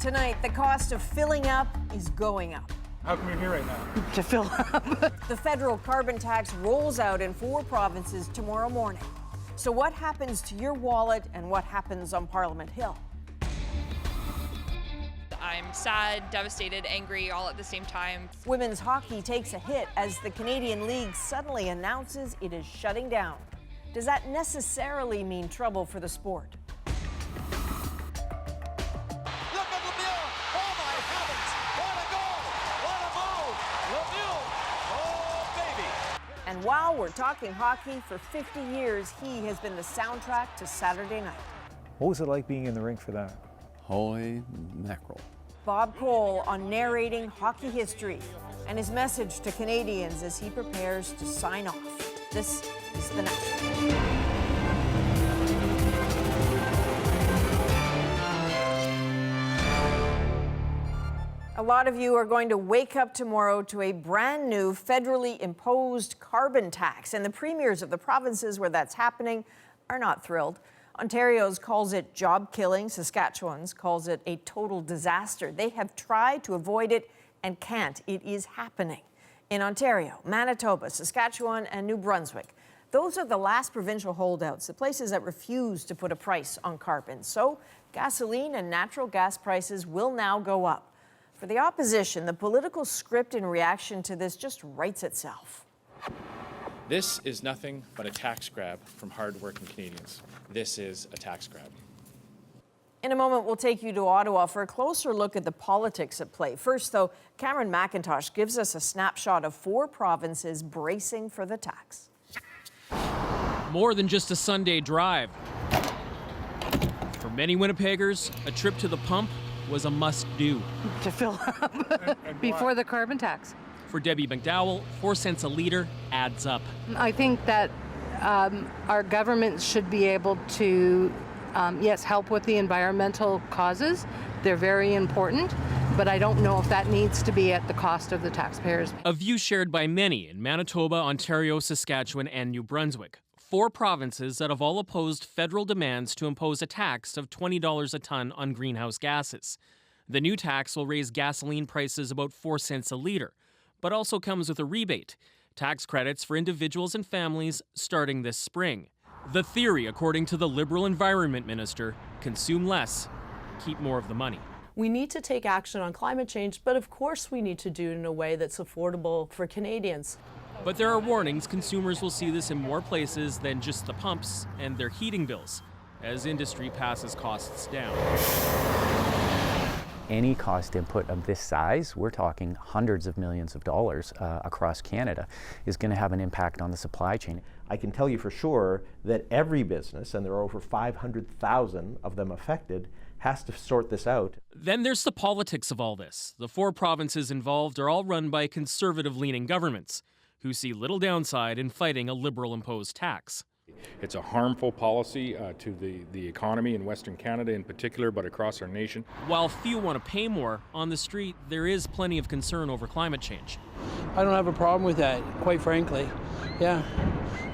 Tonight, the cost of filling up is going up. How come you're here right now? To fill up. The federal carbon tax rolls out in 4 provinces tomorrow morning. So what happens to your wallet and what happens on Parliament Hill? I'm sad, devastated, angry, all at the same time. Women's hockey takes a hit as the Canadian League suddenly announces it is shutting down. Does that necessarily mean trouble for the sport? Look at Lemieux! Oh my heavens! What a move! Lemieux! Oh baby! And while we're talking hockey, for 50 years, he has been the soundtrack to Saturday night. What was it like being in the rink for that? Holy mackerel. Bob Cole on narrating hockey history and his message to Canadians as he prepares to sign off. This is The National. A lot of you are going to wake up tomorrow to a brand new federally imposed carbon tax, and the premiers of the provinces where that's happening are not thrilled. Ontario's calls it job killing. Saskatchewan's calls it a total disaster. They have tried to avoid it and can't. It is happening. In Ontario, Manitoba, Saskatchewan, and New Brunswick, those are the last provincial holdouts, the places that refuse to put a price on carbon. So gasoline and natural gas prices will now go up. For the opposition, the political script in reaction to this just writes itself. This is nothing but a tax grab from hard-working Canadians. This is a tax grab. In a moment, we'll take you to Ottawa for a closer look at the politics at play. First, though, Cameron McIntosh gives us a snapshot of 4 provinces bracing for the tax. More than just a Sunday drive. For many Winnipeggers, a trip to the pump was a must-do. To fill up before the carbon tax. For Debbie McDowell, 4 cents a litre adds up. I think that our government should be able to, yes, help with the environmental causes. They're very important, but I don't know if that needs to be at the cost of the taxpayers. A view shared by many in Manitoba, Ontario, Saskatchewan, and New Brunswick. 4 provinces that have all opposed federal demands to impose a tax of $20 a ton on greenhouse gases. The new tax will raise gasoline prices about 4 cents a litre, but also comes with a rebate, tax credits for individuals and families starting this spring. The theory, according to the Liberal Environment Minister, consume less, keep more of the money. We need to take action on climate change, but of course we need to do it in a way that's affordable for Canadians. But there are warnings consumers will see this in more places than just the pumps and their heating bills, as industry passes costs down. Any cost input of this size, we're talking hundreds of millions of dollars across Canada, is going to have an impact on the supply chain. I can tell you for sure that every business, and there are over 500,000 of them affected, has to sort this out. Then there's the politics of all this. The 4 provinces involved are all run by conservative-leaning governments who see little downside in fighting a Liberal-imposed tax. It's a harmful policy to the economy in Western Canada in particular, but across our nation. While few want to pay more, on the street there is plenty of concern over climate change. I don't have a problem with that, quite frankly. Yeah,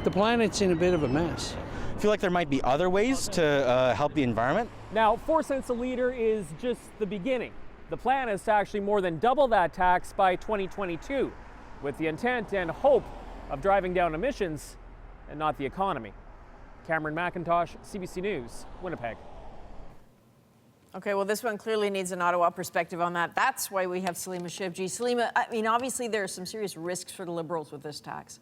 the planet's in a bit of a mess. I feel like there might be other ways to help the environment. Now, 4 cents a litre is just the beginning. The plan is to actually more than double that tax by 2022, with the intent and hope of driving down emissions and not the economy. Cameron McIntosh, CBC News, Winnipeg. Okay, well, this one clearly needs an Ottawa perspective on that. That's why we have Salima Shivji. Salima, I mean, obviously there are some serious risks for the Liberals with this tax.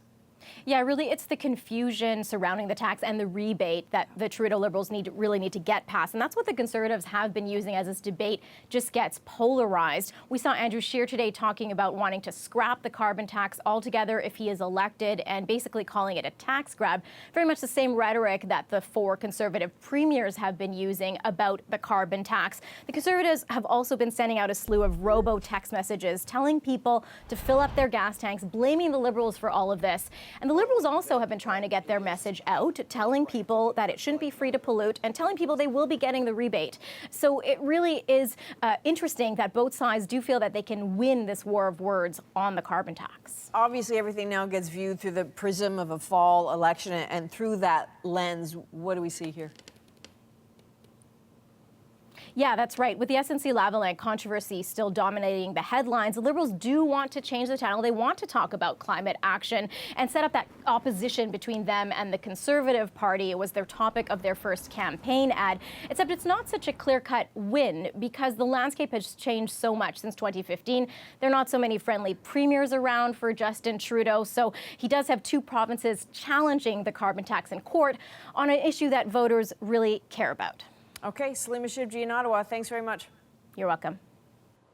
Yeah, really, it's the confusion surrounding the tax and the rebate that the Trudeau Liberals really need to get past. And that's what the Conservatives have been using as this debate just gets polarized. We saw Andrew Scheer today talking about wanting to scrap the carbon tax altogether if he is elected and basically calling it a tax grab. Very much the same rhetoric that the 4 Conservative premiers have been using about the carbon tax. The Conservatives have also been sending out a slew of robo-text messages telling people to fill up their gas tanks, blaming the Liberals for all of this. And the Liberals also have been trying to get their message out, telling people that it shouldn't be free to pollute and telling people they will be getting the rebate. So it really is interesting that both sides do feel that they can win this war of words on the carbon tax. Obviously, everything now gets viewed through the prism of a fall election, and through that lens, what do we see here? Yeah, that's right. With the SNC-Lavalin controversy still dominating the headlines, the Liberals do want to change the channel. They want to talk about climate action and set up that opposition between them and the Conservative Party. It was their topic of their first campaign ad, except it's not such a clear-cut win because the landscape has changed so much since 2015. There are not so many friendly premiers around for Justin Trudeau, so he does have two provinces challenging the carbon tax in court on an issue that voters really care about. Okay, Salima Shivji in Ottawa, thanks very much. You're welcome.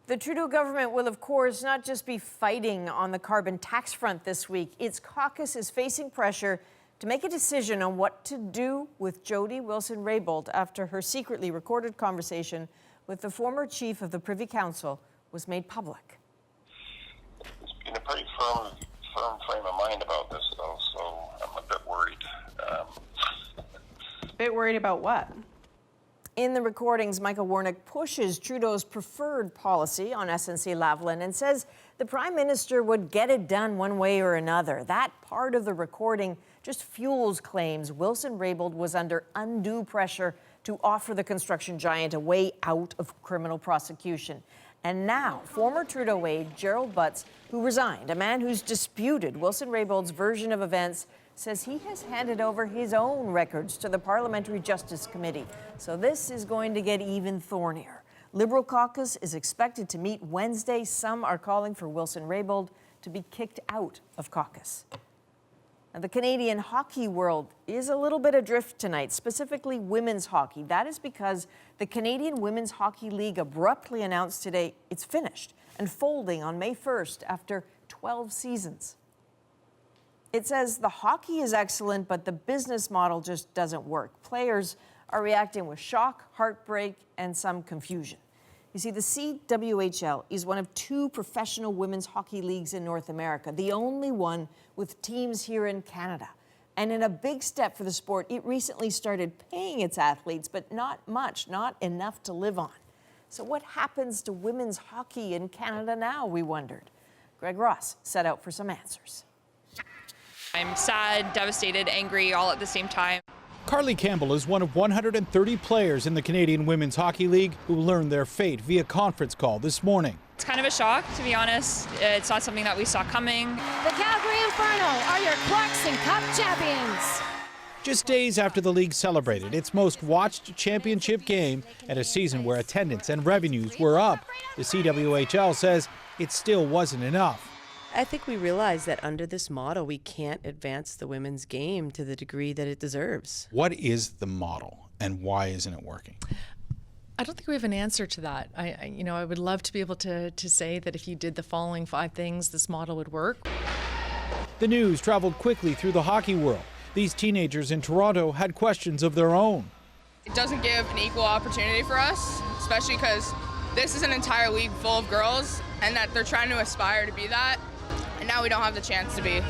The Trudeau government will, of course, not just be fighting on the carbon tax front this week. Its caucus is facing pressure to make a decision on what to do with Jody Wilson-Raybould after her secretly recorded conversation with the former chief of the Privy Council was made public. It's been a pretty firm frame of mind about this, though, so I'm a bit worried. Bit worried about what? In the recordings, Michael Warnick pushes Trudeau's preferred policy on SNC-Lavalin and says the Prime Minister would get it done one way or another. That part of the recording just fuels claims Wilson-Raybould was under undue pressure to offer the construction giant a way out of criminal prosecution. And now, former Trudeau aide Gerald Butts, who resigned, a man who's disputed Wilson-Raybould's version of events, says he has handed over his own records to the Parliamentary Justice Committee. So this is going to get even thornier. Liberal caucus is expected to meet Wednesday. Some are calling for Wilson-Raybould to be kicked out of caucus. Now, the Canadian hockey world is a little bit adrift tonight, specifically women's hockey. That is because the Canadian Women's Hockey League abruptly announced today it's finished and folding on May 1st after 12 seasons. It says the hockey is excellent, but the business model just doesn't work. Players are reacting with shock, heartbreak, and some confusion. You see, the CWHL is one of two professional women's hockey leagues in North America, the only one with teams here in Canada. And in a big step for the sport, it recently started paying its athletes, but not much, not enough to live on. So what happens to women's hockey in Canada now, we wondered. Greg Ross set out for some answers. I'm sad, devastated, angry, all at the same time. Carly Campbell is one of 130 players in the Canadian Women's Hockey League who learned their fate via conference call this morning. It's kind of a shock, to be honest. It's not something that we saw coming. The Calgary Inferno are your Clarkson Cup champions. Just days after the league celebrated its most watched championship game and a season where attendance and revenues were up, the CWHL says it still wasn't enough. I think we realize that under this model, we can't advance the women's game to the degree that it deserves. What is the model and why isn't it working? I don't think we have an answer to that. I would love to be able to say that if you did the following 5 things, this model would work. The news traveled quickly through the hockey world. These teenagers in Toronto had questions of their own. It doesn't give an equal opportunity for us, especially because this is an entire league full of girls and that they're trying to aspire to be that. And now we don't have the chance to be.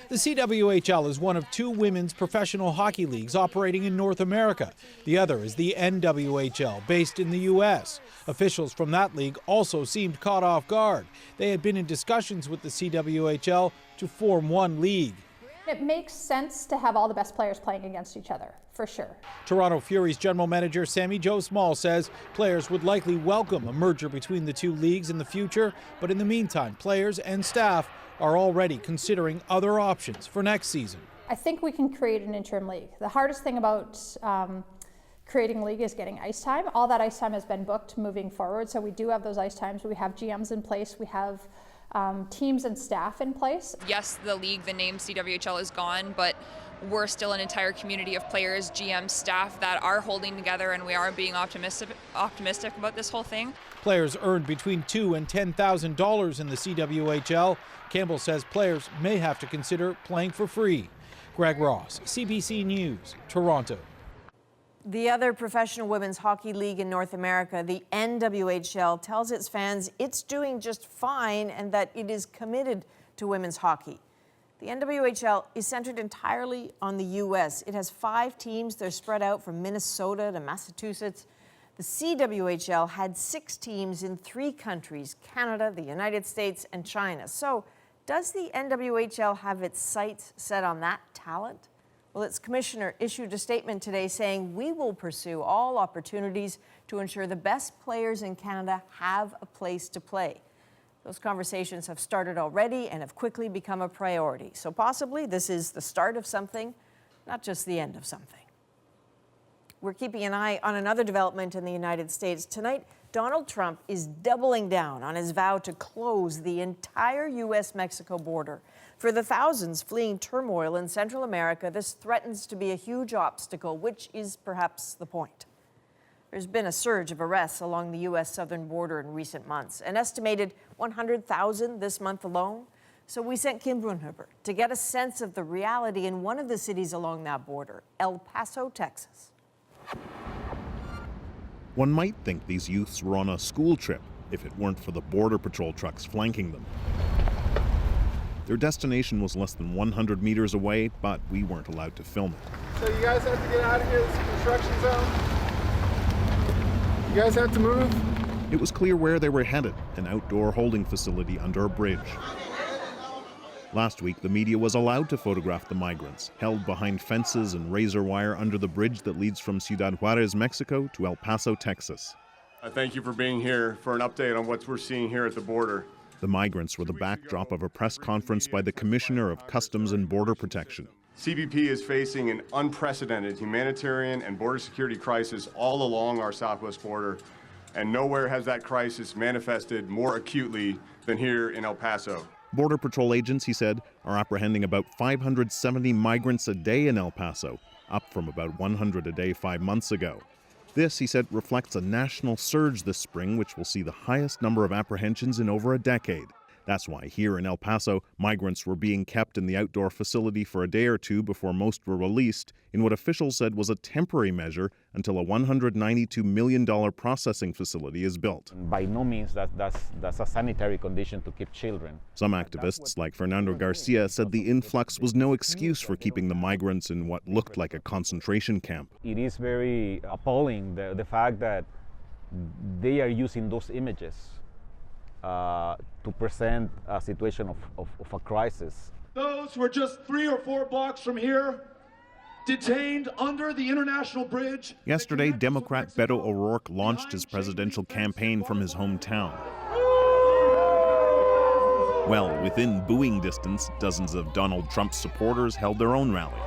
The CWHL is one of 2 women's professional hockey leagues operating in North America. The other is the NWHL, based in the U.S. Officials from that league also seemed caught off guard. They had been in discussions with the CWHL to form one league. It makes sense to have all the best players playing against each other, for sure. Toronto Fury's general manager Sammy Joe Small says players would likely welcome a merger between the 2 leagues in the future, but in the meantime, players and staff are already considering other options for next season. I think we can create an interim league. The hardest thing about creating a league is getting ice time. All that ice time has been booked moving forward, so we do have those ice times. We have GMs in place. We have teams and staff in place. Yes, the league, the name CWHL is gone, but we're still an entire community of players, GM, staff that are holding together, and we are being optimistic about this whole thing. Players earned between $2,000 and $10,000 in the CWHL. Campbell says players may have to consider playing for free. Greg Ross, CBC News, Toronto. The other professional women's hockey league in North America, the NWHL, tells its fans it's doing just fine and that it is committed to women's hockey. The NWHL is centered entirely on the U.S. It has 5 teams. They're spread out from Minnesota to Massachusetts. The CWHL had 6 teams in 3 countries, Canada, the United States, and China. So does the NWHL have its sights set on that talent? Well, its commissioner issued a statement today saying, "We will pursue all opportunities to ensure the best players in Canada have a place to play." Those conversations have started already and have quickly become a priority. So possibly this is the start of something, not just the end of something. We're keeping an eye on another development in the United States. Tonight, Donald Trump is doubling down on his vow to close the entire U.S.-Mexico border. For the thousands fleeing turmoil in Central America, this threatens to be a huge obstacle, which is perhaps the point. There's been a surge of arrests along the U.S. southern border in recent months, an estimated 100,000 this month alone. So we sent Kim Brunhuber to get a sense of the reality in one of the cities along that border, El Paso, Texas. One might think these youths were on a school trip if it weren't for the Border Patrol trucks flanking them. Their destination was less than 100 meters away, but we weren't allowed to film it. So you guys have to get out of here, this is a construction zone. You guys have to move. It was clear where they were headed, an outdoor holding facility under a bridge. Last week, the media was allowed to photograph the migrants, held behind fences and razor wire under the bridge that leads from Ciudad Juarez, Mexico to El Paso, Texas. Thank you for being here for an update on what we're seeing here at the border. The migrants were the backdrop of a press conference by the Commissioner of Customs and Border Protection. CBP is facing an unprecedented humanitarian and border security crisis all along our southwest border, and nowhere has that crisis manifested more acutely than here in El Paso. Border Patrol agents, he said, are apprehending about 570 migrants a day in El Paso, up from about 100 a day 5 months ago. This, he said, reflects a national surge this spring, which will see the highest number of apprehensions in over a decade. That's why here in El Paso, migrants were being kept in the outdoor facility for a day or two before most were released, in what officials said was a temporary measure until a $192 million processing facility is built. By no means that's a sanitary condition to keep children. Some activists, like Fernando Garcia, said the influx was no excuse for keeping the migrants in what looked like a concentration camp. It is very appalling, the fact that they are using those images to present a situation of a crisis. Those who are just 3 or 4 blocks from here, detained under the international bridge. Yesterday, Democrat Beto O'Rourke launched his presidential campaign from his hometown. Well, within booing distance, dozens of Donald Trump supporters held their own rally.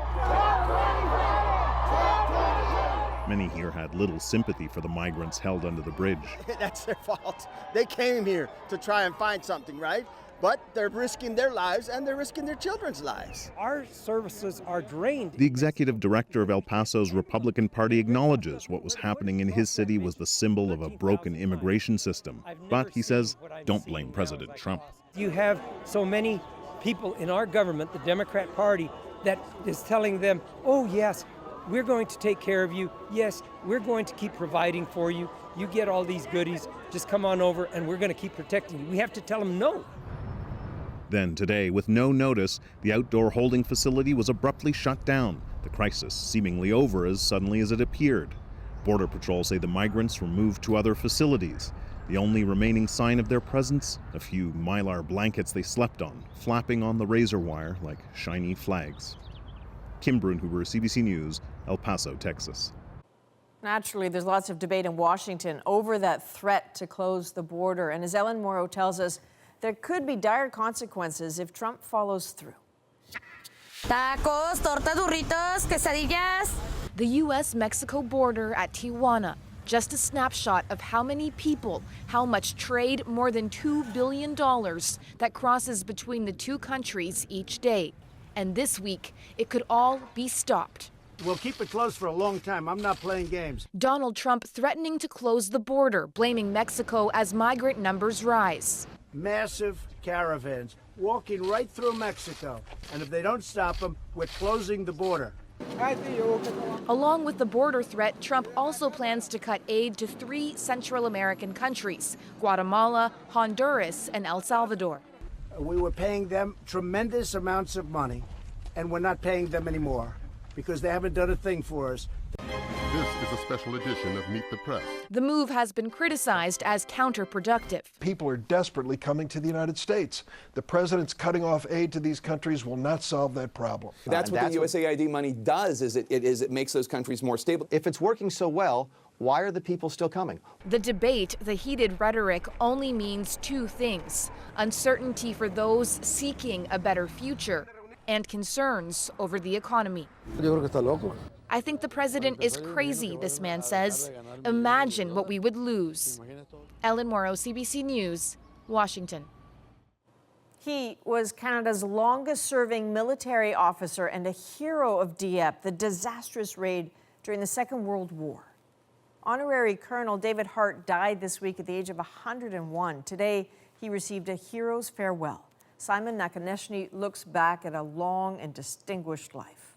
Many here had little sympathy for the migrants held under the bridge. That's their fault. They came here to try and find something, right? But they're risking their lives and they're risking their children's lives. Our services are drained. The executive director of El Paso's Republican Party acknowledges what was happening in his city was the symbol of a broken immigration system. But, he says, don't blame President Trump. You have so many people in our government, the Democrat Party, that is telling them, oh yes, we're going to take care of you. Yes, we're going to keep providing for you. You get all these goodies. Just come on over and we're going to keep protecting you. We have to tell them no. Then today, with no notice, the outdoor holding facility was abruptly shut down, the crisis seemingly over as suddenly as it appeared. Border Patrol say the migrants were moved to other facilities. The only remaining sign of their presence, a few mylar blankets they slept on, flapping on the razor wire like shiny flags. Kim Brunhuber, CBC News, El Paso, Texas. Naturally, there's lots of debate in Washington over that threat to close the border. And as Ellen Morrow tells us, there could be dire consequences if Trump follows through. Tacos, tortas, burritos, quesadillas. The U.S.-Mexico border at Tijuana. Just a snapshot of how many people, how much trade, more than $2 billion that crosses between the two countries each day. And this week, it could all be stopped. We'll keep it closed for a long time. I'm not playing games. Donald Trump threatening to close the border, blaming Mexico as migrant numbers rise. Massive caravans walking right through Mexico. And if they don't stop them, we're closing the border. Along with the border threat, Trump also plans to cut aid to 3 Central American countries, Guatemala, Honduras, and El Salvador. We were paying them tremendous amounts of money, and we're not paying them anymore because they haven't done a thing for us. This is a special edition of Meet the Press. The move has been criticized as counterproductive. People are desperately coming to the United States. The president's cutting off aid to these countries will not solve that problem. That's what the USAID money does, is it makes those countries more stable. If it's working so well, why are the people still coming? The debate, the heated rhetoric, only means two things: uncertainty for those seeking a better future and concerns over the economy. I think the president is crazy, this man says. Imagine what we would lose. Ellen Morrow, CBC News, Washington. He was Canada's longest-serving military officer and a hero of Dieppe, the disastrous raid during the Second World War. Honorary Colonel David Hart died this week at the age of 101. Today, he received a hero's farewell. Simon Nakonechny looks back at a long and distinguished life.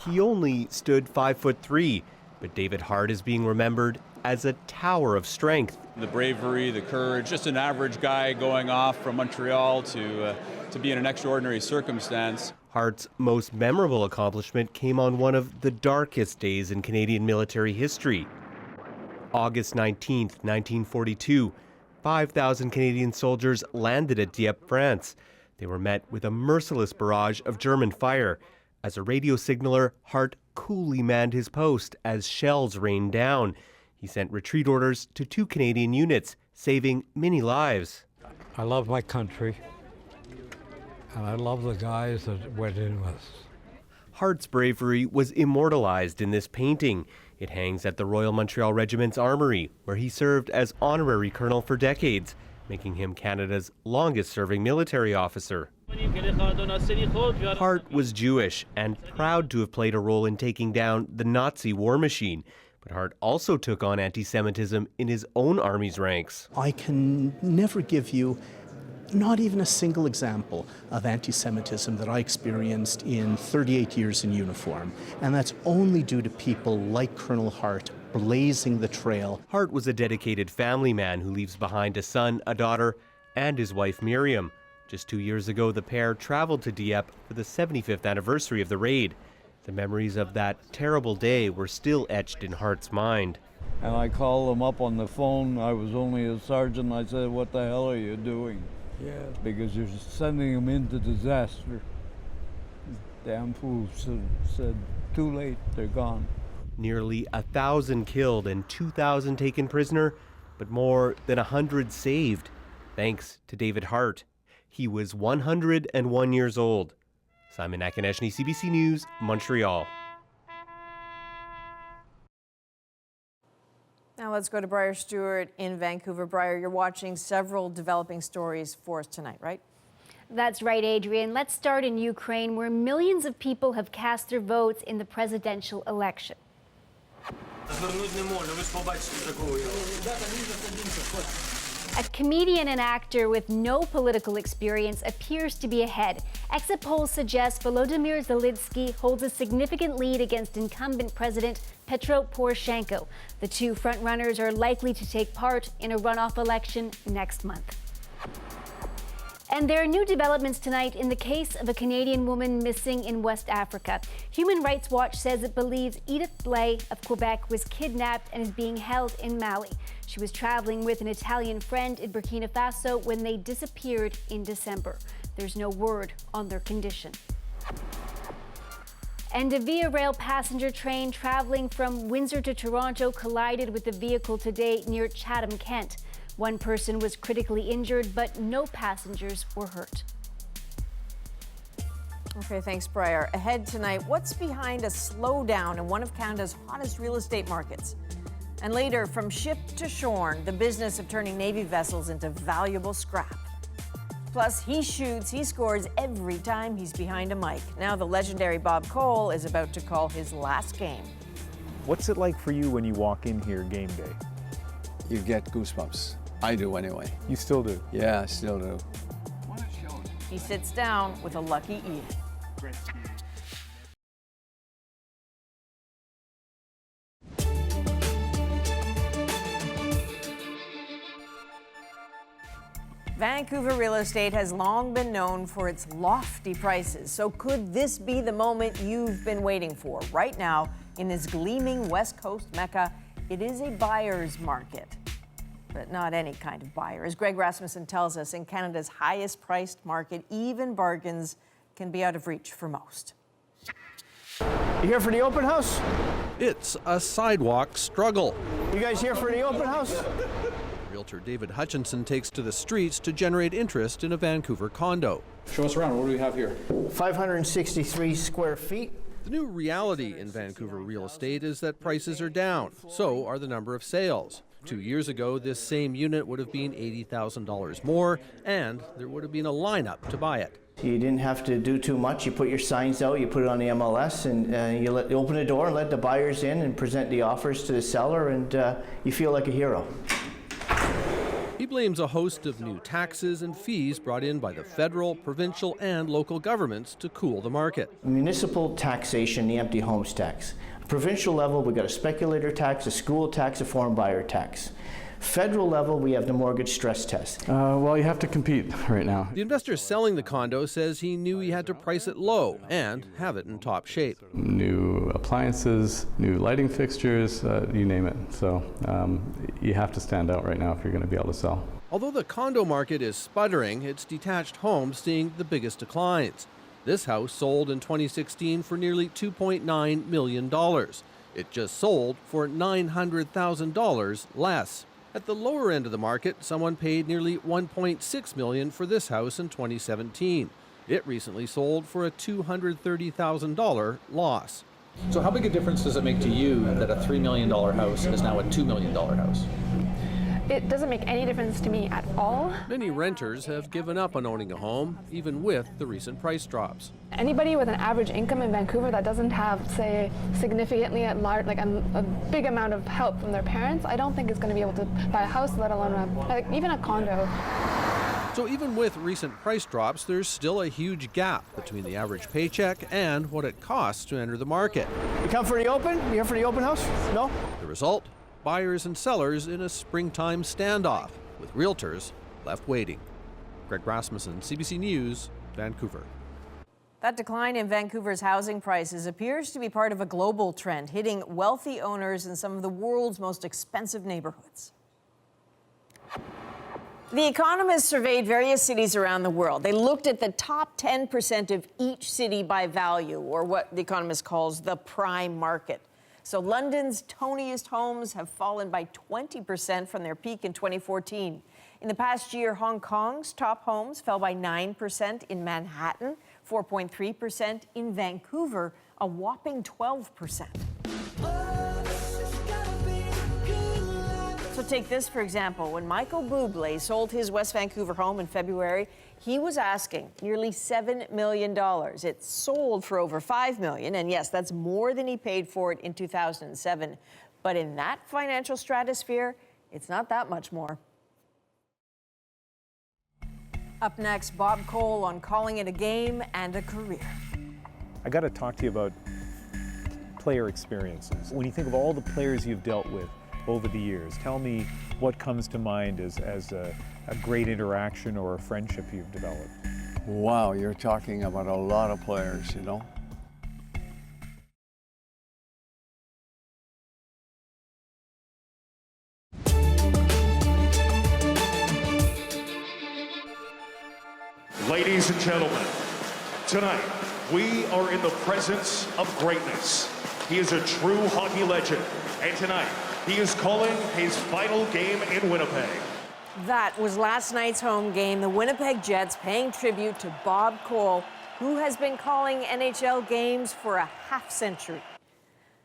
He only stood 5'3", but David Hart is being remembered as a tower of strength. The bravery, the courage, just an average guy going off from Montreal to be in an extraordinary circumstance. Hart's most memorable accomplishment came on one of the darkest days in Canadian military history. August 19th, 1942, 5,000 Canadian soldiers landed at Dieppe, France. They were met with a merciless barrage of German fire. As a radio signaller, Hart coolly manned his post as shells rained down. He sent retreat orders to 2 Canadian units, saving many lives. I love my country, and I love the guys that went in with us. Hart's bravery was immortalized in this painting. It hangs at the Royal Montreal Regiment's armory, where he served as honorary colonel for decades, making him Canada's longest-serving military officer. Hart was Jewish and proud to have played a role in taking down the Nazi war machine. But Hart also took on anti-Semitism in his own army's ranks. I can never give you not even a single example of anti-Semitism that I experienced in 38 years in uniform. And that's only due to people like Colonel Hart blazing the trail. Hart was a dedicated family man who leaves behind a son, a daughter, and his wife Miriam. Just 2 years ago, the pair traveled to Dieppe for the 75th anniversary of the raid. The memories of that terrible day were still etched in Hart's mind. And I called them up on the phone. I was only a sergeant. I said, "What the hell are you doing?" Yeah, because you're sending them into disaster. Damn fools said, too late, they're gone. Nearly 1,000 killed and 2,000 taken prisoner, but more than 100 saved, thanks to David Hart. He was 101 years old. Simon Nakonechny, CBC News, Montreal. Now let's go to Briar Stewart in Vancouver. Briar, you're watching several developing stories for us tonight, right? That's right, Adrian. Let's start in Ukraine, where millions of people have cast their votes in the presidential election. A comedian and actor with no political experience appears to be ahead. Exit polls suggest Volodymyr Zelensky holds a significant lead against incumbent President Petro Poroshenko. The two frontrunners are likely to take part in a runoff election next month. And there are new developments tonight in the case of a Canadian woman missing in West Africa. Human Rights Watch says it believes Edith Blay of Quebec was kidnapped and is being held in Mali. She was traveling with an Italian friend in Burkina Faso when they disappeared in December. There's no word on their condition. And a Via Rail passenger train traveling from Windsor to Toronto collided with a vehicle today near Chatham, Kent. One person was critically injured, but no passengers were hurt. Okay, thanks, Briar. Ahead tonight, what's behind a slowdown in one of Canada's hottest real estate markets? And later, from ship to shore, the business of turning Navy vessels into valuable scrap. Plus, he shoots, he scores every time he's behind a mic. Now the legendary Bob Cole is about to call his last game. What's it like for you when you walk in here game day? You get goosebumps. I do anyway. You still do? Yeah, I still do. He sits down with a lucky Ian. Great. Vancouver real estate has long been known for its lofty prices. So could this be the moment you've been waiting for? Right now, in this gleaming West Coast mecca, it is a buyer's market. But not any kind of buyer. As Greg Rasmussen tells us, in Canada's highest priced market, even bargains can be out of reach for most. You here for the open house? It's a sidewalk struggle. You guys here for the open house? Realtor David Hutchinson takes to the streets to generate interest in a Vancouver condo. Show us around. What do we have here? 563 square feet. The new reality in Vancouver real estate is that prices are down. So are the number of sales. 2 years ago, this same unit would have been $80,000 more, and there would have been a lineup to buy it. You didn't have to do too much. You put your signs out, you put it on the MLS, and you open the door and let the buyers in and present the offers to the seller, and you feel like a hero. He blames a host of new taxes and fees brought in by the federal, provincial, and local governments to cool the market. Municipal taxation, the empty homes tax. Provincial level, we got a speculator tax, a school tax, a foreign buyer tax. Federal level, we have the mortgage stress test. Well, you have to compete right now. The investor selling the condo says he knew he had to price it low and have it in top shape. New appliances, new lighting fixtures, you name it. So you have to stand out right now if you're going to be able to sell. Although the condo market is sputtering, it's detached homes seeing the biggest declines. This house sold in 2016 for nearly $2.9 million. It just sold for $900,000 less. At the lower end of the market, someone paid nearly $1.6 million for this house in 2017. It recently sold for a $230,000 loss. So how big a difference does it make to you that a $3 million house is now a $2 million house? It doesn't make any difference to me at all. Many renters have given up on owning a home, even with the recent price drops. Anybody with an average income in Vancouver that doesn't have, say, significantly a big amount of help from their parents, I don't think is going to be able to buy a house, let alone even a condo. So even with recent price drops, there's still a huge gap between the average paycheck and what it costs to enter the market. You come for the open? You here for the open house? No? The result? Buyers and sellers in a springtime standoff, with realtors left waiting. Greg Rasmussen, CBC News, Vancouver. That decline in Vancouver's housing prices appears to be part of a global trend, hitting wealthy owners in some of the world's most expensive neighborhoods. The Economist surveyed various cities around the world. They looked at the top 10% of each city by value, or what The Economist calls the prime market. So London's toniest homes have fallen by 20% from their peak in 2014. In the past year, Hong Kong's top homes fell by 9% in Manhattan, 4.3% in Vancouver, a whopping 12%. So take this, for example. When Michael Bublé sold his West Vancouver home in February, he was asking nearly $7 million. It sold for over $5 million, and yes, that's more than he paid for it in 2007. But in that financial stratosphere, it's not that much more. Up next, Bob Cole on calling it a game and a career. I got to talk to you about player experiences. When you think of all the players you've dealt with over the years, tell me what comes to mind as a great interaction or a friendship you've developed. Wow, you're talking about a lot of players, you know? Ladies and gentlemen, tonight we are in the presence of greatness. He is a true hockey legend, and tonight he is calling his final game in Winnipeg. That was last night's home game, the Winnipeg Jets paying tribute to Bob Cole, who has been calling NHL games for a half-century.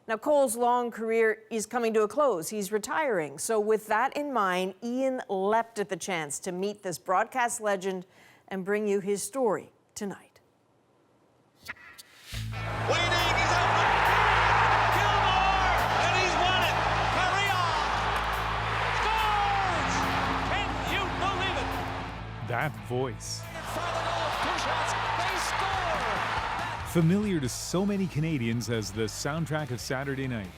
Now, Cole's long career is coming to a close. He's retiring. So with that in mind, Ian leapt at the chance to meet this broadcast legend and bring you his story tonight. Waiting, he's open. Gilmore, and he's won it. Carrillo scores! Can you believe it? That voice. In front of the goal, 2 shots, they score! Familiar to so many Canadians as the soundtrack of Saturday night.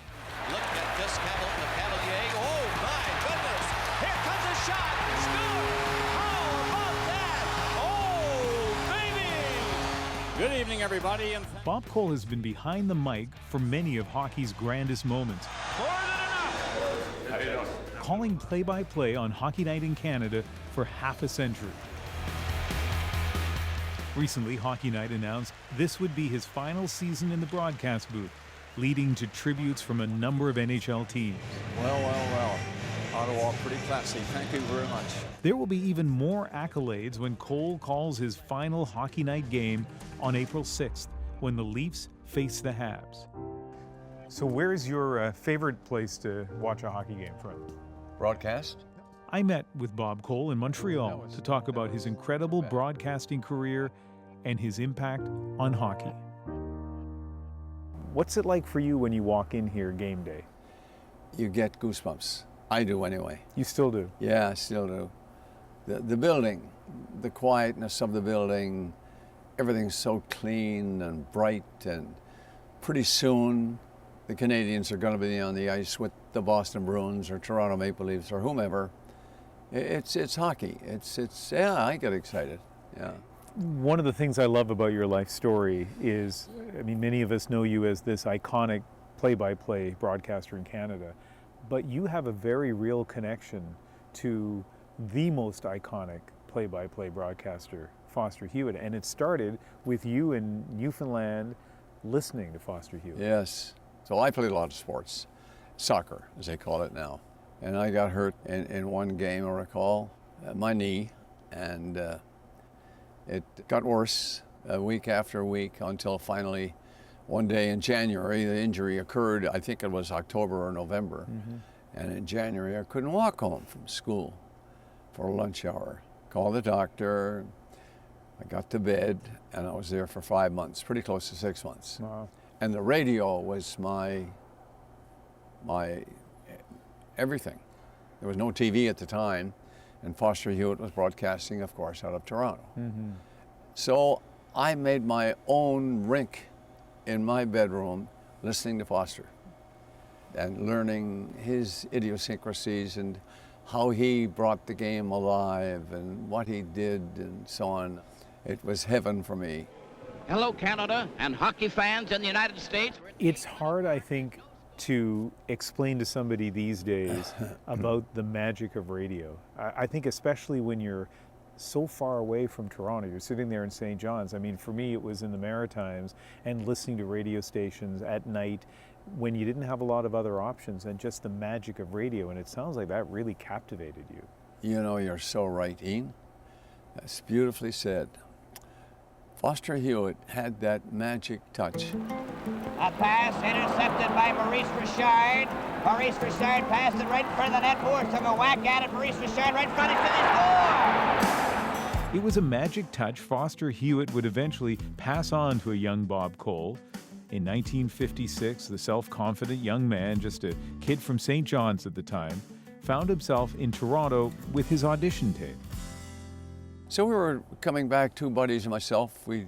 Look at this Cavalier. Oh my goodness! Here comes a shot. Score! How about Good evening, everybody. And Bob Cole has been behind the mic for many of hockey's grandest moments. How you doing? Calling play-by-play on Hockey Night in Canada for half a century. Recently, Hockey Night announced this would be his final season in the broadcast booth, leading to tributes from a number of NHL teams. Well. Ottawa, pretty classy. Thank you very much. There will be even more accolades when Cole calls his final Hockey Night game on April 6th, when the Leafs face the Habs. So where's your favorite place to watch a hockey game from? Broadcast? I met with Bob Cole in Montreal to talk about his incredible broadcasting career and his impact on hockey. What's it like for you when you walk in here game day? You get goosebumps. I do anyway. You still do? Yeah, I still do. The building, the quietness of the building, everything's so clean and bright, and pretty soon the Canadians are going to be on the ice with the Boston Bruins or Toronto Maple Leafs or whomever. It's hockey. Yeah, I get excited. Yeah. One of the things I love about your life story is, I mean, many of us know you as this iconic play-by-play broadcaster in Canada, but you have a very real connection to the most iconic play-by-play broadcaster, Foster Hewitt, and it started with you in Newfoundland listening to Foster Hewitt. Yes. So I played a lot of sports, soccer, as they call it now. And I got hurt in one game, I recall, my knee, and it got worse week after week until finally one day in January, the injury occurred. I think it was October or November. Mm-hmm. And in January, I couldn't walk home from school for a lunch hour. Called the doctor, I got to bed, and I was there for 5 months, pretty close to 6 months. Wow. And the radio was my everything. There was no TV at the time, and Foster Hewitt was broadcasting, of course, out of Toronto. Mm-hmm. So I made my own rink in my bedroom listening to Foster and learning his idiosyncrasies and how he brought the game alive and what he did and so on. It was heaven for me. Hello, Canada and hockey fans in the United States. It's hard, I think, to explain to somebody these days about the magic of radio. I think especially when you're so far away from Toronto, you're sitting there in St. John's. I mean, for me, it was in the Maritimes and listening to radio stations at night when you didn't have a lot of other options, and just the magic of radio. And it sounds like that really captivated you. You know, you're so right, Ian. That's beautifully said. Foster Hewitt had that magic touch. A pass intercepted by Maurice Richard. Maurice Richard passed it right in front of the net. Moore took a whack at it. Maurice Richard right in front of the score. It was a magic touch Foster Hewitt would eventually pass on to a young Bob Cole. In 1956, the self-confident young man, just a kid from St. John's at the time, found himself in Toronto with his audition tape. So we were coming back, two buddies and myself. We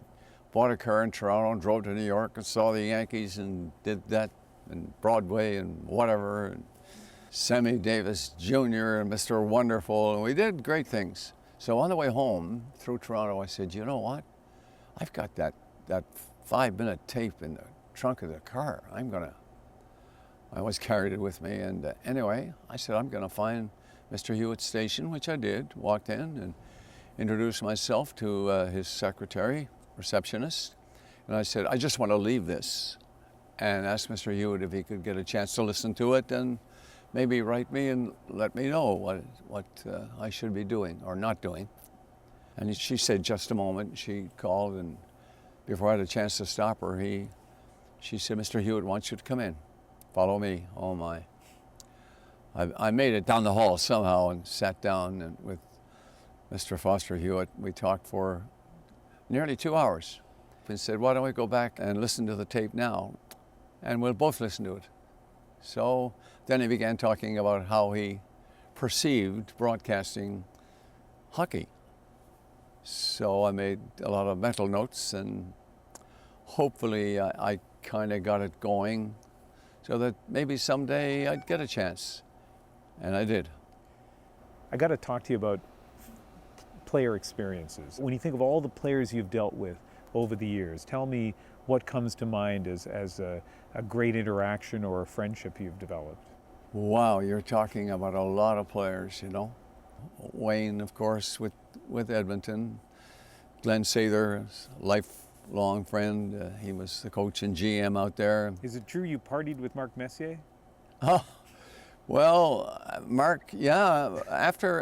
bought a car in Toronto and drove to New York and saw the Yankees and did that, and Broadway and whatever, and Sammy Davis Jr. and Mr. Wonderful, and we did great things. So on the way home through Toronto, I said, you know what? I've got that 5-minute tape in the trunk of the car. I always carried it with me, and anyway, I said, I'm gonna find Mr. Hewitt's station, which I did, walked in and introduced myself to his secretary, receptionist, and I said, I just want to leave this, and asked Mr. Hewitt if he could get a chance to listen to it and maybe write me and let me know what I should be doing or not doing. And she said, just a moment. She called, and before I had a chance to stop her, she said, Mr. Hewitt wants you to come in. Follow me. Oh my. I made it down the hall somehow and sat down and with Mr. Foster Hewitt. We talked for nearly 2 hours and said, why don't we go back and listen to the tape now, and we'll both listen to it. So then he began talking about how he perceived broadcasting hockey. So I made a lot of mental notes, and hopefully I kind of got it going so that maybe someday I'd get a chance. And I did. I got to talk to you about player experiences. When you think of all the players you've dealt with over the years. Tell me what comes to mind as a great interaction or a friendship you've developed. Wow, you're talking about a lot of players, you know. Wayne, of course, with Edmonton. Glenn Sather, lifelong friend. He was the coach and GM out there. Is it true you partied with Mark Messier? Oh, well, Mark, yeah, after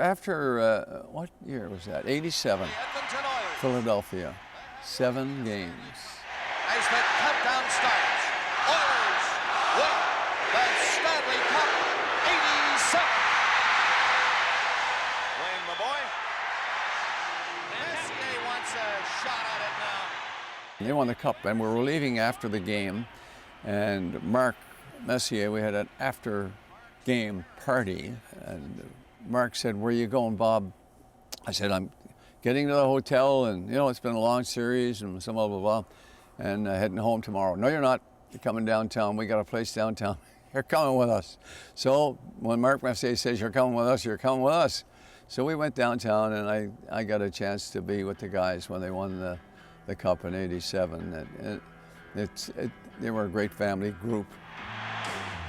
what year was that? 87, Philadelphia, 7 games. As the countdown starts, Oilers win the Stanley Cup 87. Wayne, my boy. Messier wants a shot at it now. They won the cup, and we were leaving after the game, and Mark Messier, we had an after-game party, and Mark said, "Where are you going, Bob?" I said, "I'm getting to the hotel, and you know, it's been a long series, and some blah, blah, blah, and heading home tomorrow." "No, you're not. You're coming downtown. We got a place downtown. You're coming with us." So when Mark Messier says, "You're coming with us, you're coming with us." So we went downtown, and I got a chance to be with the guys when they won the Cup in '87. They were a great family group.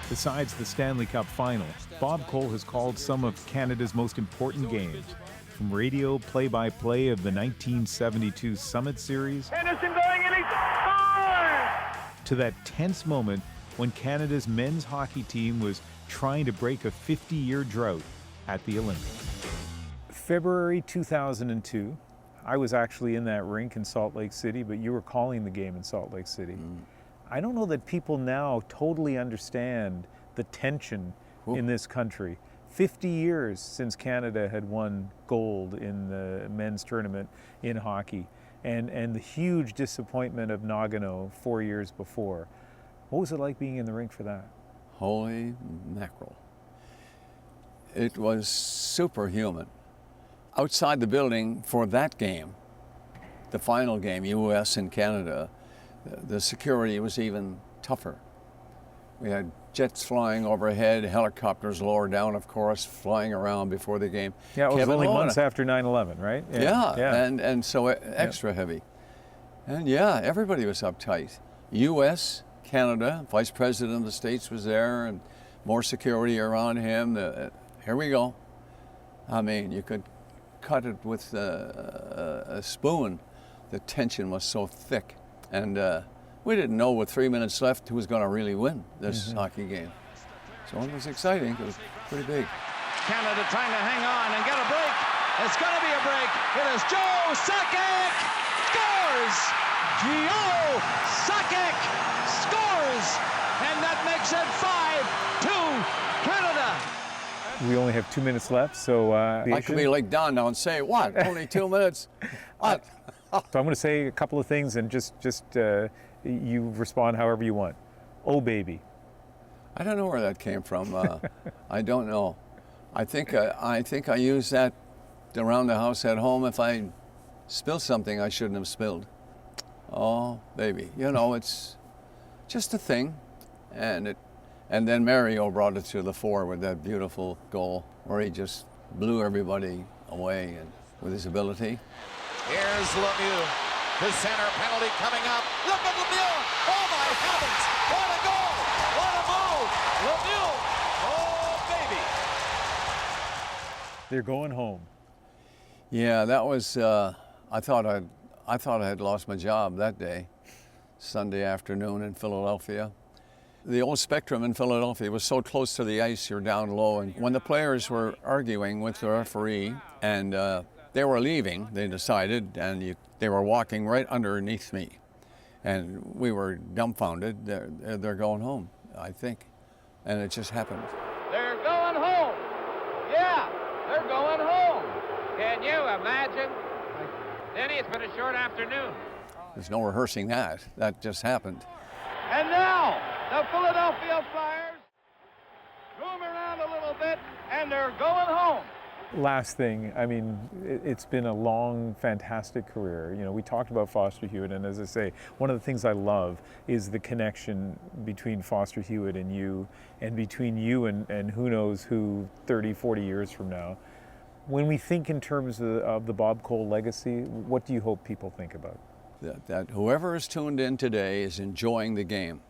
Besides the Stanley Cup final, Bob Cole has called some of Canada's most important games, from radio play-by-play of the 1972 Summit Series Henderson going in, he scores! to that tense moment when Canada's men's hockey team was trying to break a 50-year drought at the Olympics. February 2002, I was actually in that rink in Salt Lake City, but you were calling the game in Salt Lake City. I don't know that people now totally understand the tension in this country. 50 years since Canada had won gold in the men's tournament in hockey, and the huge disappointment of Nagano 4 years before. What was it like being in the rink for that? Holy mackerel. It was superhuman. Outside the building for that game, the final game, US and Canada, the security was even tougher. We had jets flying overhead, helicopters lower down, of course, flying around before the game. Yeah, it was only months after 9/11, right? Yeah. And so extra heavy. And yeah, everybody was uptight. US, Canada, Vice President of the States was there, and more security around him. Here we go. I mean, you could cut it with a spoon. The tension was so thick. And we didn't know with 3 minutes left who was going to really win this hockey game. So it was exciting. It was pretty big. Canada trying to hang on and get a break. It's going to be a break. It is Joe Sakic scores! Joe Sakic scores! And that makes it 5-2 Canada. We only have 2 minutes left, so... I could be like Don now and say, what? Only 2 minutes? What? So I'm going to say a couple of things, and just you respond however you want. Oh, baby. I don't know where that came from. I don't know. I think I use that around the house at home if I spill something I shouldn't have spilled. Oh, baby. You know, it's just a thing. And then Mario brought it to the fore with that beautiful goal where he just blew everybody away and with his ability. Here's Lemieux. The center penalty coming up. Look at Lemieux. Oh, my heavens. What a goal. What a move. Lemieux. Oh, baby. They're going home. Yeah, that was, I thought I had lost my job that day, Sunday afternoon in Philadelphia. The old Spectrum in Philadelphia was so close to the ice, you're down low. And when the players were arguing with the referee and they were leaving, they decided, and they were walking right underneath me. And we were dumbfounded. They're going home, I think. And it just happened. They're going home. Yeah, they're going home. Can you imagine? Denny, it's been a short afternoon. There's no rehearsing that. That just happened. And now, the Philadelphia Flyers zoom around a little bit, and they're going home. Last thing, I mean, it's been a long, fantastic career. You know, we talked about Foster Hewitt, and as I say, one of the things I love is the connection between Foster Hewitt and you, and between you and who knows who 30, 40 years from now. When we think in terms of the Bob Cole legacy, what do you hope people think about? that whoever is tuned in today is enjoying the game.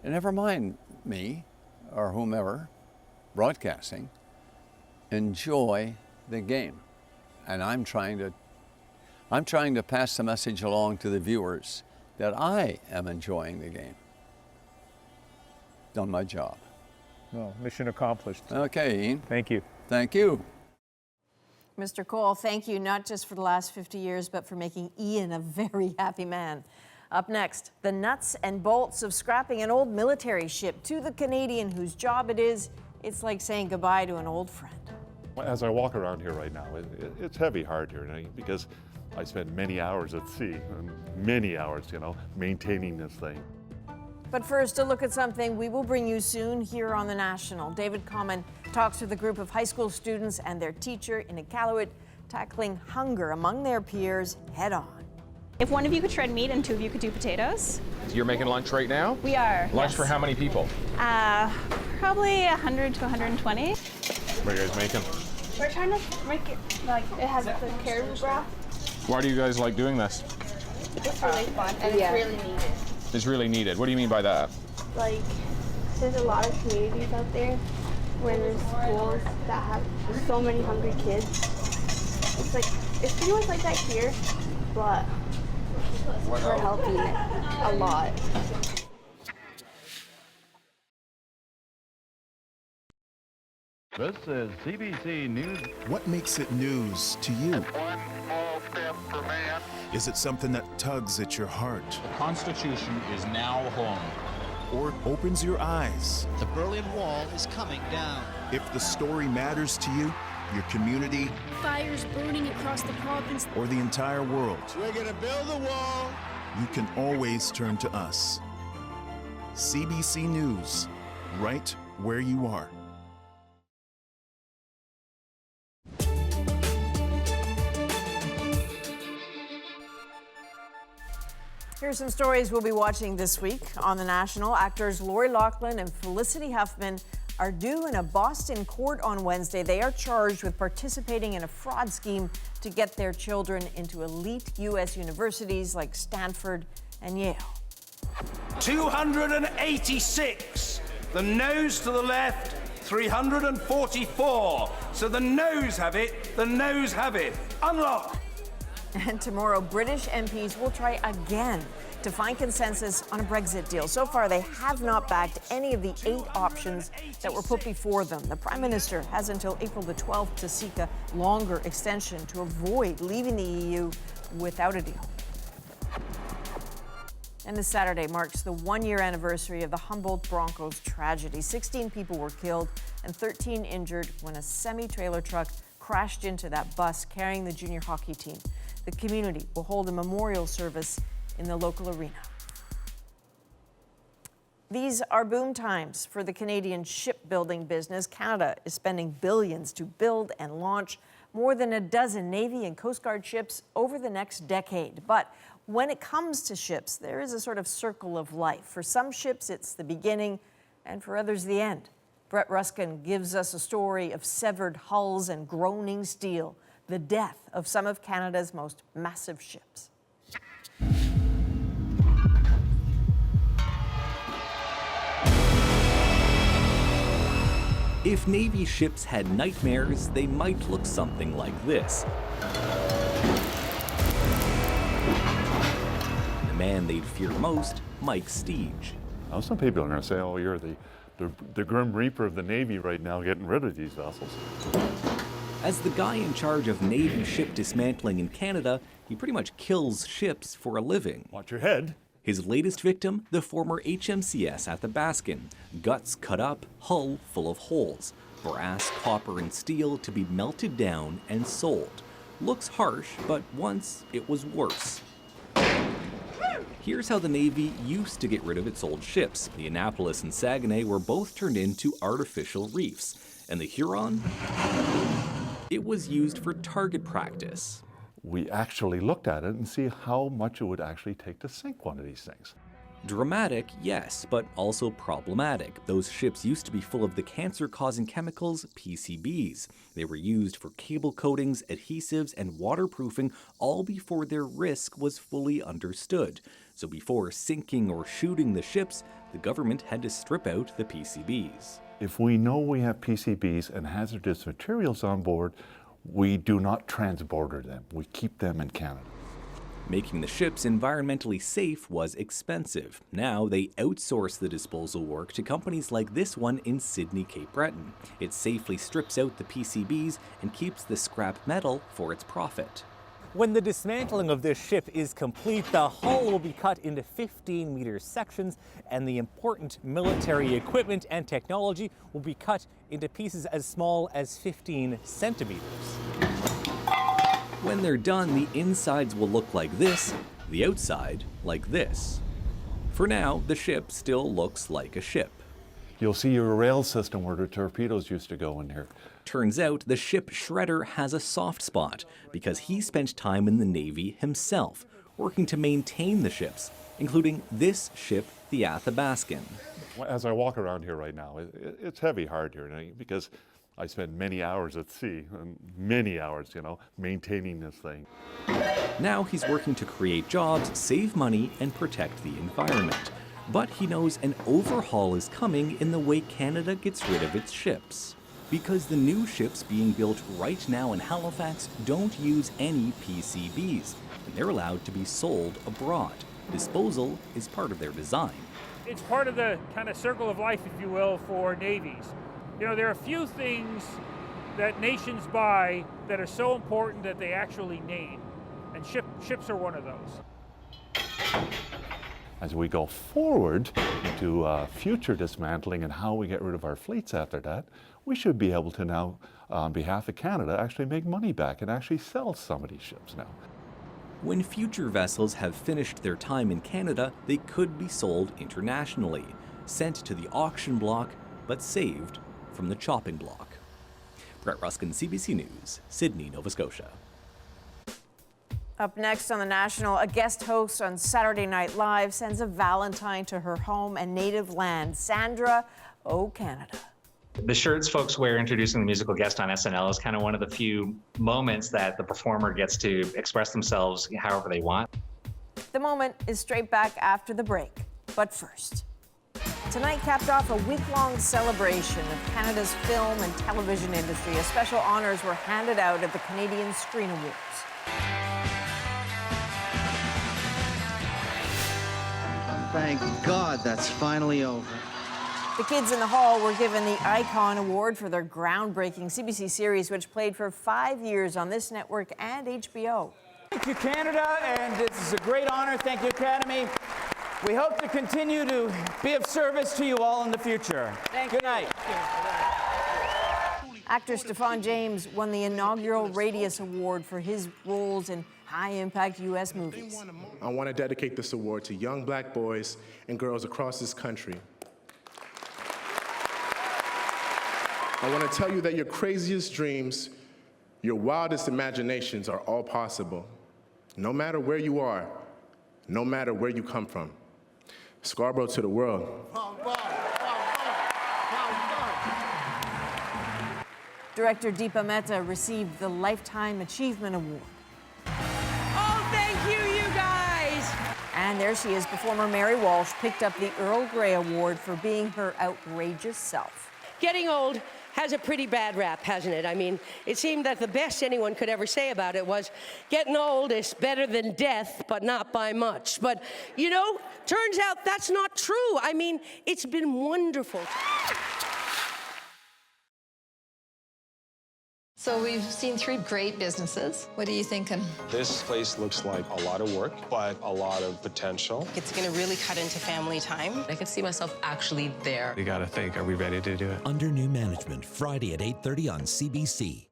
And never mind me or whomever broadcasting, enjoy the game. And I'm trying to pass the message along to the viewers that I am enjoying the game. Done my job. Well, mission accomplished. Okay, Ian. Thank you. Thank you. Mr. Cole, thank you not just for the last 50 years, but for making Ian a very happy man. Up next, the nuts and bolts of scrapping an old military ship to the Canadian whose job it is. It's like saying goodbye to an old friend. As I walk around here right now, it's heavy hard here because I spend many hours at sea, and many hours, maintaining this thing. But first, a look at something we will bring you soon here on The National. David Common talks with a group of high school students and their teacher in Iqaluit, tackling hunger among their peers head on. If one of you could shred meat and two of you could do potatoes. So you're making lunch right now? We are. Lunch yes. for how many people? Probably 100 to 120. What are you guys making? We're trying to make it like it has the caribou broth. Why do you guys like doing this? It's really fun and it's really needed. It's really needed. What do you mean by that? Like, there's a lot of communities out there where there's schools that have so many hungry kids. It's pretty much like that here, but we're helping a lot. This is CBC News. What makes it news to you? Is it something that tugs at your heart? The Constitution is now home. Or opens your eyes? The Berlin Wall is coming down. If the story matters to you, your community, fires burning across the province, or the entire world, we're gonna build a wall. You can always turn to us. CBC News, right where you are. Here's some stories we'll be watching this week on The National. Actors Lori Loughlin and Felicity Huffman are due in a Boston court on Wednesday. They are charged with participating in a fraud scheme to get their children into elite U.S. universities like Stanford and Yale. 286. The noes to the left, 344. So the noes have it, the noes have it. Unlock. And tomorrow, British MPs will try again to find consensus on a Brexit deal. So far, they have not backed any of the 8 options that were put before them. The Prime Minister has until April the 12th to seek a longer extension to avoid leaving the EU without a deal. And this Saturday marks the 1-year anniversary of the Humboldt Broncos tragedy. 16 people were killed and 13 injured when a semi-trailer truck crashed into that bus carrying the junior hockey team. The community will hold a memorial service in the local arena. These are boom times for the Canadian shipbuilding business. Canada is spending billions to build and launch more than a dozen Navy and Coast Guard ships over the next decade. But when it comes to ships, there is a sort of circle of life. For some ships, it's the beginning, and for others, the end. Brett Ruskin gives us a story of severed hulls and groaning steel, the death of some of Canada's most massive ships. If Navy ships had nightmares, they might look something like this. The man they'd fear most, Mike Steege. Now, some people are going to say, oh, you're the Grim Reaper of the Navy right now, getting rid of these vessels. As the guy in charge of Navy ship dismantling in Canada, he pretty much kills ships for a living. Watch your head. His latest victim, the former HMCS Athabascan. Guts cut up, hull full of holes. Brass, copper, and steel to be melted down and sold. Looks harsh, but once it was worse. Here's how the Navy used to get rid of its old ships. The Annapolis and Saguenay were both turned into artificial reefs. And the Huron? It was used for target practice. We actually looked at it and see how much it would actually take to sink one of these things. Dramatic, yes, but also problematic. Those ships used to be full of the cancer-causing chemicals PCBs. They were used for cable coatings, adhesives, and waterproofing, all before their risk was fully understood. So before sinking or shooting the ships, the government had to strip out the PCBs. If we know we have PCBs and hazardous materials on board, we do not transborder them. We keep them in Canada. Making the ships environmentally safe was expensive. Now they outsource the disposal work to companies like this one in Sydney, Cape Breton. It safely strips out the PCBs and keeps the scrap metal for its profit. When the dismantling of this ship is complete, the hull will be cut into 15-meter sections, and the important military equipment and technology will be cut into pieces as small as 15 centimeters. When they're done, the insides will look like this, the outside like this. For now, the ship still looks like a ship. You'll see your rail system where the torpedoes used to go in here. Turns out the ship shredder has a soft spot because he spent time in the Navy himself, working to maintain the ships, including this ship, the Athabascan. As I walk around here right now, it's heavy hard here because I spend many hours at sea, and many hours, maintaining this thing. Now he's working to create jobs, save money, and protect the environment. But he knows an overhaul is coming in the way Canada gets rid of its ships. Because the new ships being built right now in Halifax don't use any PCBs, and they're allowed to be sold abroad. Disposal is part of their design. It's part of the kind of circle of life, if you will, for navies. There are a few things that nations buy that are so important that they actually name, and ships are one of those. As we go forward into future dismantling and how we get rid of our fleets after that, we should be able to now, on behalf of Canada, actually make money back and actually sell some of these ships now. When future vessels have finished their time in Canada, they could be sold internationally, sent to the auction block, but saved from the chopping block. Brett Ruskin, CBC News, Sydney, Nova Scotia. Up next on The National, a guest host on Saturday Night Live sends a Valentine to her home and native land, Sandra, O Canada. The shirts folks wear introducing the musical guest on SNL is kind of one of the few moments that the performer gets to express themselves however they want. The moment is straight back after the break. But first, tonight capped off a week-long celebration of Canada's film and television industry as special honors were handed out at the Canadian Screen Awards. Thank God that's finally over. The kids in the hall were given the Icon Award for their groundbreaking CBC series, which played for 5 years on this network and HBO. Thank you, Canada, and this is a great honor. Thank you, Academy. We hope to continue to be of service to you all in the future. Good night. Actor Stephan James won the inaugural Radius Award for his roles in high-impact U.S. movies. I want to dedicate this award to young black boys and girls across this country. I want to tell you that your craziest dreams, your wildest imaginations are all possible, no matter where you are, no matter where you come from. Scarborough to the world. Director Deepa Mehta received the Lifetime Achievement Award. Oh, thank you, you guys! And there she is, performer Mary Walsh picked up the Earl Grey Award for being her outrageous self. Getting old has a pretty bad rap, hasn't it? I mean, it seemed that the best anyone could ever say about it was, getting old is better than death, but not by much. But, turns out that's not true. I mean, it's been wonderful. So we've seen 3 great businesses. What are you thinking? This place looks like a lot of work, but a lot of potential. It's going to really cut into family time. I could see myself actually there. We got to think, are we ready to do it? Under New Management, Friday at 8:30 on CBC.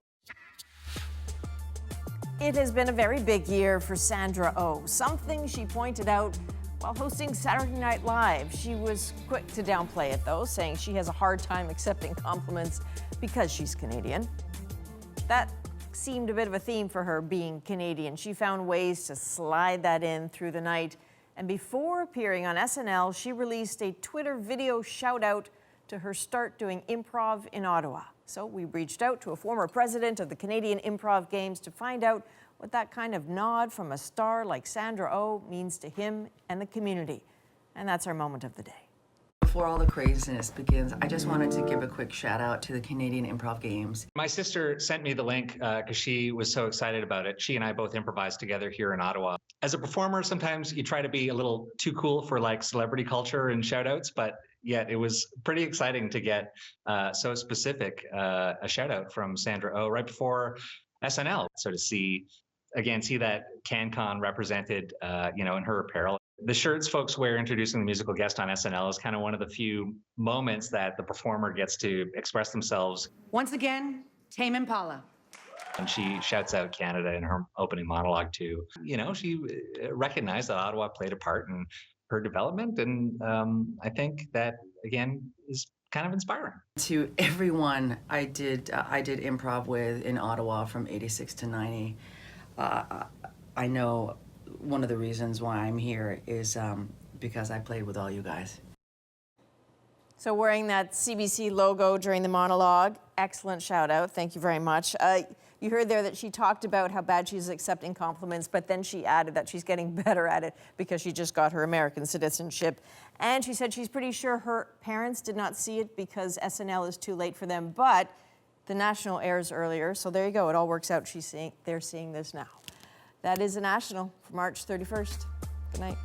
It has been a very big year for Sandra Oh, something she pointed out while hosting Saturday Night Live. She was quick to downplay it, though, saying she has a hard time accepting compliments because she's Canadian. That seemed a bit of a theme for her, being Canadian. She found ways to slide that in through the night And before appearing on SNL, she released a Twitter video shout-out to her start doing improv in Ottawa. So we reached out to a former president of the Canadian Improv Games to find out what that kind of nod from a star like Sandra Oh means to him and the community. And that's our moment of the day. Before all the craziness begins, I just wanted to give a quick shout out to the Canadian Improv Games. My sister sent me the link because she was so excited about it. She and I both improvised together here in Ottawa. As a performer, sometimes you try to be a little too cool for like celebrity culture and shout outs, but yet it was pretty exciting to get so specific a shout out from Sandra Oh right before SNL. So to see that CanCon represented, in her apparel. The shirts folks wear introducing the musical guest on SNL is kind of one of the few moments that the performer gets to express themselves. Once again, Tame Impala. And she shouts out Canada in her opening monologue too. She recognized that Ottawa played a part in her development, and I think that again is kind of inspiring. To everyone I did improv with in Ottawa from '86 to '90, I know one of the reasons why I'm here is because I played with all you guys. So wearing that CBC logo during the monologue, excellent shout out. Thank you very much. You heard there that she talked about how bad she is accepting compliments, but then she added that she's getting better at it because she just got her American citizenship. And she said she's pretty sure her parents did not see it because SNL is too late for them, but the National airs earlier, so there you go. It all works out. They're seeing this now. That is the National for March 31st. Good night.